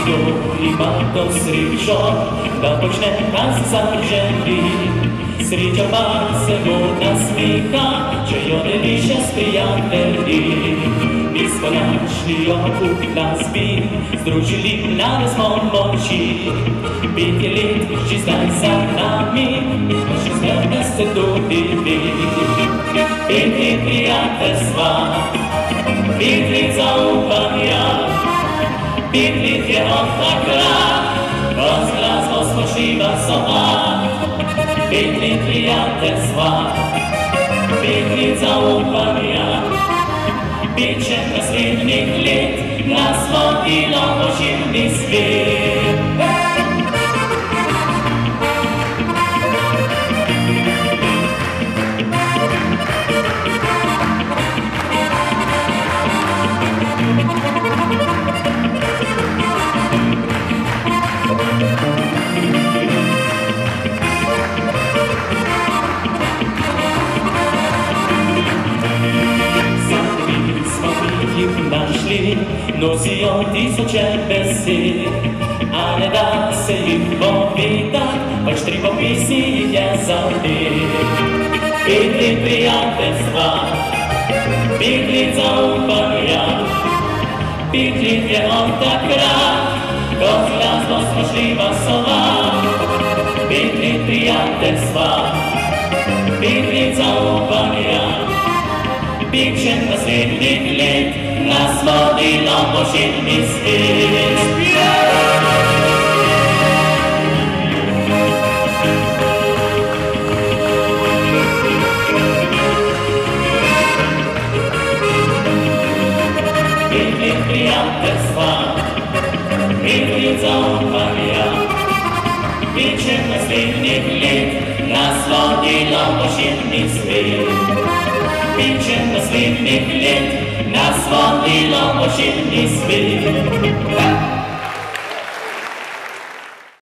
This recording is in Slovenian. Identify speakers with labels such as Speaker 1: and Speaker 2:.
Speaker 1: kdo ima to srečo, da počne nas zaželi. Sreča pa se mu nasmiha, če jo deliš s prijatelji. Mi smo našli jo v glasbi, združili mlade smo moči. 5 let že zdaj za nami, pa še zmerno ste tudi vi. 5 let prijateljstva, 5 let zaupanja, 5 let je od takrat, ko z glasbo smo šli glasovat. 5 let prijateljstva, 5 let zaupanja, 5 še naslednjih let nas vodilo v širni svet. Našli nosijo tisoče besed, a ne da se jih povedat, pač 3 popisi jih je zadet. 5 let prijateljstva, 5 let zaupanja, 5 let je od takrat, ko z glasbo smo šli glasovat. 5 let prijateljstva, 5 let zaupanja, 5 še naslednjih let nas vodilo v širni svet. 5 let prijateljstva, 5 let zaupanja, 5 še naslednjih let nas vodilo v širni svet. 5 še naslednjih let nas vodilo v širni svet.